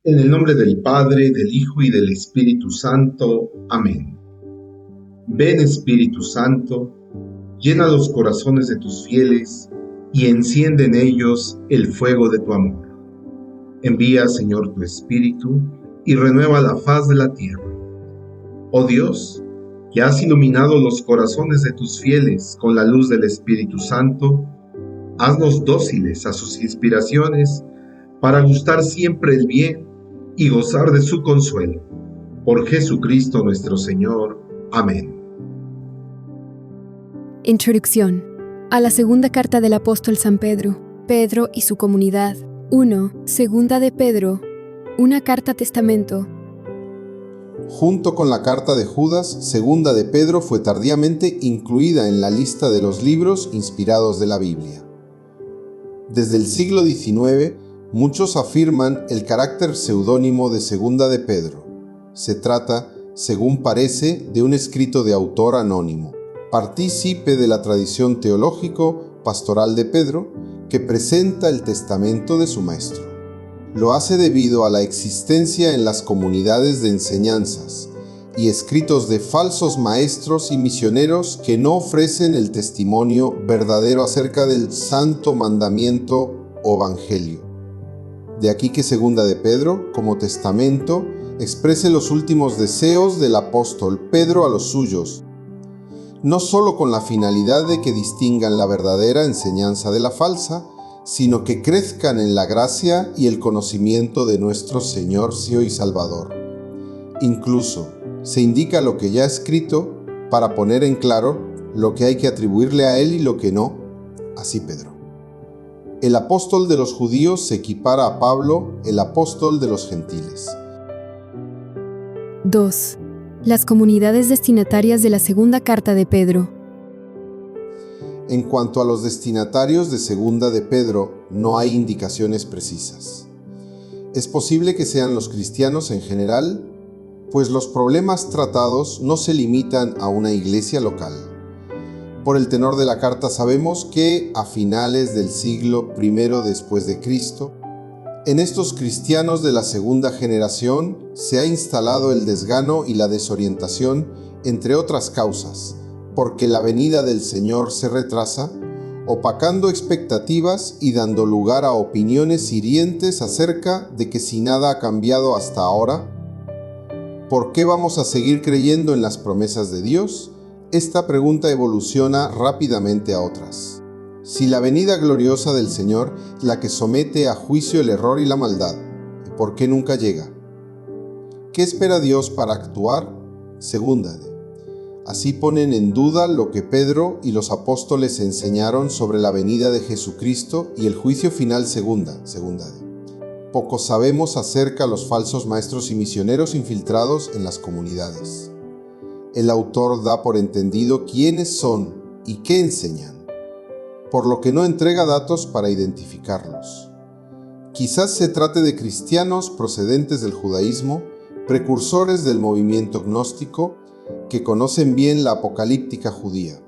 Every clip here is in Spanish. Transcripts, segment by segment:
En el nombre del Padre, del Hijo y del Espíritu Santo. Amén. Ven, Espíritu Santo, llena los corazones de tus fieles y enciende en ellos el fuego de tu amor. Envía, Señor, tu Espíritu y renueva la faz de la tierra. Oh Dios, que has iluminado los corazones de tus fieles con la luz del Espíritu Santo, haznos dóciles a sus inspiraciones para gustar siempre el bien y gozar de su consuelo. Por Jesucristo nuestro Señor. Amén. Introducción a la segunda carta del apóstol San Pedro, Pedro y su comunidad. 1. Segunda de Pedro, una carta testamento. Junto con la carta de Judas, Segunda de Pedro fue tardíamente incluida en la lista de los libros inspirados de la Biblia. Desde el siglo XIX, muchos afirman el carácter seudónimo de Segunda de Pedro. Se trata, según parece, de un escrito de autor anónimo, partícipe de la tradición teológico-pastoral de Pedro, que presenta el testamento de su maestro. Lo hace debido a la existencia en las comunidades de enseñanzas y escritos de falsos maestros y misioneros que no ofrecen el testimonio verdadero acerca del santo mandamiento o evangelio. De aquí que Segunda de Pedro, como testamento, exprese los últimos deseos del apóstol Pedro a los suyos, no solo con la finalidad de que distingan la verdadera enseñanza de la falsa, sino que crezcan en la gracia y el conocimiento de nuestro Señor y Salvador. Incluso se indica lo que ya ha escrito para poner en claro lo que hay que atribuirle a él y lo que no. Así Pedro. El apóstol de los judíos se equipara a Pablo, el apóstol de los gentiles. 2. Las comunidades destinatarias de la segunda carta de Pedro. En cuanto a los destinatarios de Segunda de Pedro, no hay indicaciones precisas. Es posible que sean los cristianos en general, pues los problemas tratados no se limitan a una iglesia local. Por el tenor de la carta sabemos que, a finales del siglo I después de Cristo, en estos cristianos de la segunda generación se ha instalado el desgano y la desorientación, entre otras causas, porque la venida del Señor se retrasa, opacando expectativas y dando lugar a opiniones hirientes acerca de que si nada ha cambiado hasta ahora, ¿por qué vamos a seguir creyendo en las promesas de Dios? Esta pregunta evoluciona rápidamente a otras. Si la venida gloriosa del Señor es la que somete a juicio el error y la maldad, ¿por qué nunca llega? ¿Qué espera Dios para actuar? Segunda de. Así ponen en duda lo que Pedro y los apóstoles enseñaron sobre la venida de Jesucristo y el juicio final segunda de. Poco sabemos acerca de los falsos maestros y misioneros infiltrados en las comunidades. El autor da por entendido quiénes son y qué enseñan, por lo que no entrega datos para identificarlos. Quizás se trate de cristianos procedentes del judaísmo, precursores del movimiento gnóstico, que conocen bien la apocalíptica judía.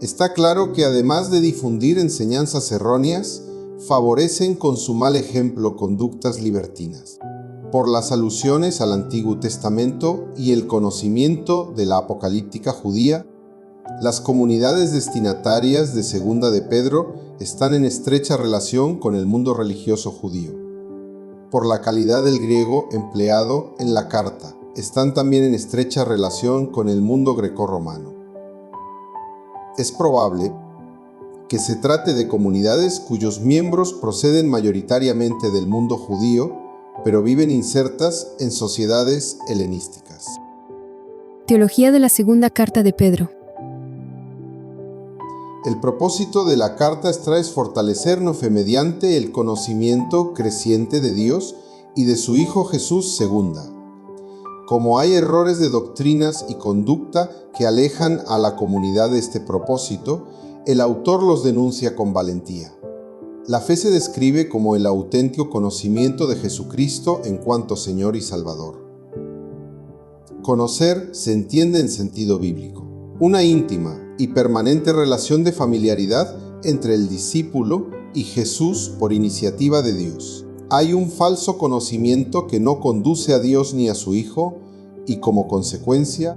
Está claro que además de difundir enseñanzas erróneas, favorecen con su mal ejemplo conductas libertinas, por las alusiones al Antiguo Testamento y el conocimiento de la apocalíptica judía. Las comunidades destinatarias de Segunda de Pedro están en estrecha relación con el mundo religioso judío. Por la calidad del griego empleado en la carta, están también en estrecha relación con el mundo grecorromano. Es probable que se trate de comunidades cuyos miembros proceden mayoritariamente del mundo judío, pero viven insertas en sociedades helenísticas. Teología de la segunda carta de Pedro. El propósito de la carta es fortalecernos mediante el conocimiento creciente de Dios y de su Hijo Jesús segunda. Como hay errores de doctrinas y conducta que alejan a la comunidad de este propósito, el autor los denuncia con valentía. La fe se describe como el auténtico conocimiento de Jesucristo en cuanto Señor y Salvador. Conocer se entiende en sentido bíblico, una íntima y permanente relación de familiaridad entre el discípulo y Jesús por iniciativa de Dios. Hay un falso conocimiento que no conduce a Dios ni a su Hijo y, como consecuencia,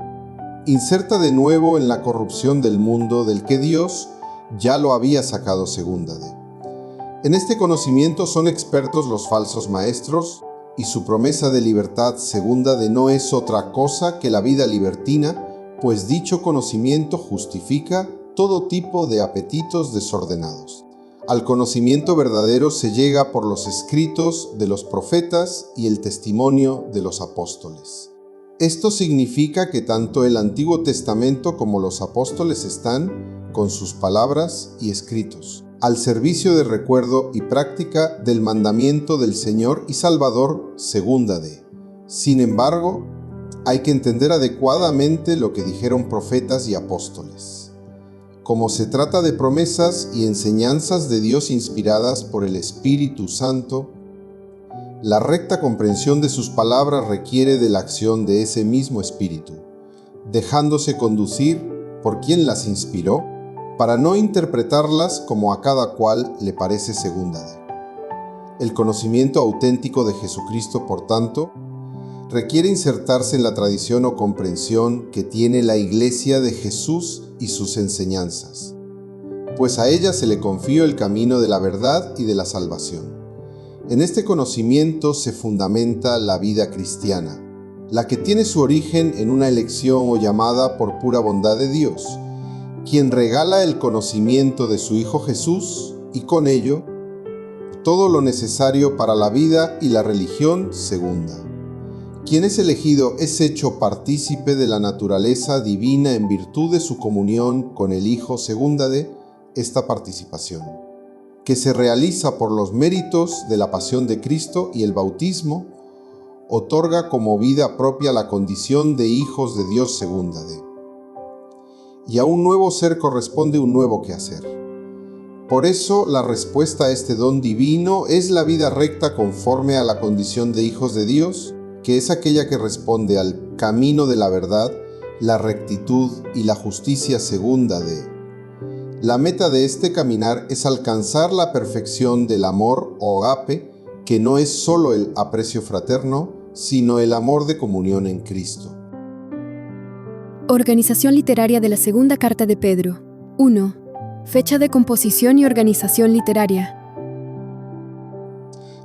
inserta de nuevo en la corrupción del mundo del que Dios ya lo había sacado segúndade. En este conocimiento son expertos los falsos maestros, y su promesa de libertad segúndade no es otra cosa que la vida libertina, pues dicho conocimiento justifica todo tipo de apetitos desordenados. Al conocimiento verdadero se llega por los escritos de los profetas y el testimonio de los apóstoles. Esto significa que tanto el Antiguo Testamento como los apóstoles están, con sus palabras y escritos, al servicio de recuerdo y práctica del mandamiento del Señor y Salvador segúndade. Sin embargo, hay que entender adecuadamente lo que dijeron profetas y apóstoles. Como se trata de promesas y enseñanzas de Dios inspiradas por el Espíritu Santo, la recta comprensión de sus palabras requiere de la acción de ese mismo Espíritu, dejándose conducir por quien las inspiró, para no interpretarlas como a cada cual le parece segúndade. El conocimiento auténtico de Jesucristo, por tanto, requiere insertarse en la tradición o comprensión que tiene la Iglesia de Jesús y sus enseñanzas, pues a ella se le confió el camino de la verdad y de la salvación. En este conocimiento se fundamenta la vida cristiana, la que tiene su origen en una elección o llamada por pura bondad de Dios, quien regala el conocimiento de su Hijo Jesús y con ello todo lo necesario para la vida y la religión segunda. Quien es elegido es hecho partícipe de la naturaleza divina en virtud de su comunión con el Hijo segúndade esta participación, que se realiza por los méritos de la pasión de Cristo y el bautismo, otorga como vida propia la condición de hijos de Dios segúndade. Y a un nuevo ser corresponde un nuevo quehacer. Por eso, la respuesta a este don divino es la vida recta conforme a la condición de hijos de Dios, que es aquella que responde al camino de la verdad, la rectitud y la justicia segúndade. La meta de este caminar es alcanzar la perfección del amor o agape, que no es solo el aprecio fraterno, sino el amor de comunión en Cristo. Organización literaria de la segunda carta de Pedro. 1. Fecha de composición y organización literaria.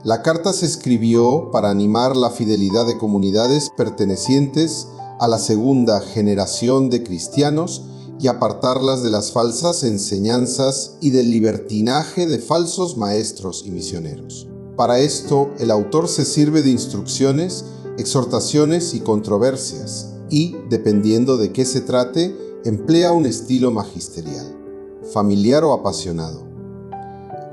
La carta se escribió para animar la fidelidad de comunidades pertenecientes a la segunda generación de cristianos y apartarlas de las falsas enseñanzas y del libertinaje de falsos maestros y misioneros. Para esto, el autor se sirve de instrucciones, exhortaciones y controversias, y, dependiendo de qué se trate, emplea un estilo magisterial, familiar o apasionado.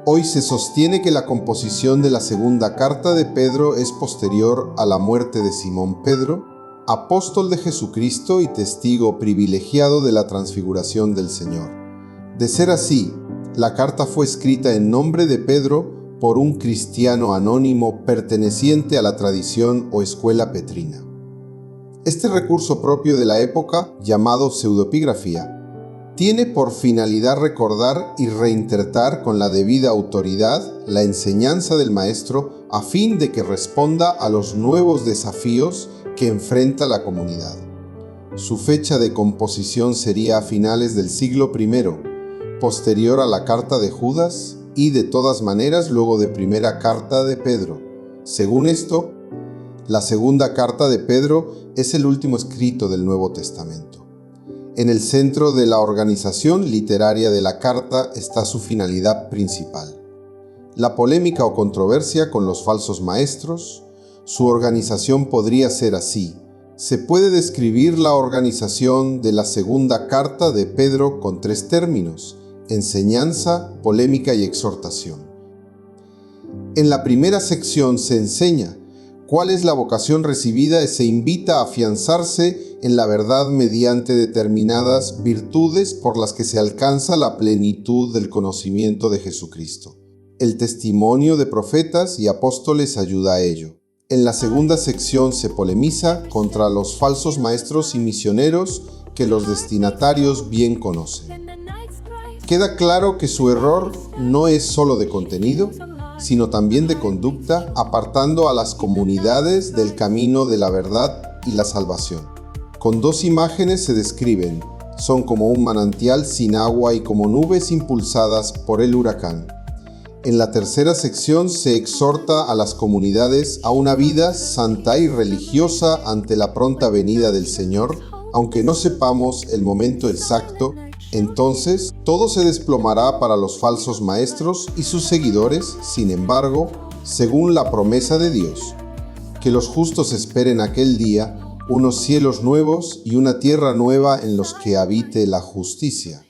Hoy se sostiene que la composición de la segunda carta de Pedro es posterior a la muerte de Simón Pedro, apóstol de Jesucristo y testigo privilegiado de la transfiguración del Señor. De ser así, la carta fue escrita en nombre de Pedro por un cristiano anónimo perteneciente a la tradición o escuela petrina. Este recurso propio de la época, llamado pseudoepigrafía, tiene por finalidad recordar y reinterpretar con la debida autoridad la enseñanza del maestro a fin de que responda a los nuevos desafíos que enfrenta la comunidad. Su fecha de composición sería a finales del siglo I, posterior a la carta de Judas y de todas maneras luego de primera carta de Pedro. Según esto, la segunda carta de Pedro es el último escrito del Nuevo Testamento. En el centro de la organización literaria de la carta está su finalidad principal: la polémica o controversia con los falsos maestros. Su organización podría ser así. Se puede describir la organización de la segunda carta de Pedro con 3 términos: enseñanza, polémica y exhortación. En la primera sección se enseña cuál es la vocación recibida y se invita a afianzarse en la verdad mediante determinadas virtudes por las que se alcanza la plenitud del conocimiento de Jesucristo. El testimonio de profetas y apóstoles ayuda a ello. En la segunda sección se polemiza contra los falsos maestros y misioneros que los destinatarios bien conocen. Queda claro que su error no es solo de contenido, sino también de conducta, apartando a las comunidades del camino de la verdad y la salvación. Con dos imágenes se describen: son como un manantial sin agua y como nubes impulsadas por el huracán. En la tercera sección se exhorta a las comunidades a una vida santa y religiosa ante la pronta venida del Señor. Aunque no sepamos el momento exacto, entonces todo se desplomará para los falsos maestros y sus seguidores. Sin embargo, según la promesa de Dios, que los justos esperen aquel día, unos cielos nuevos y una tierra nueva en los que habite la justicia.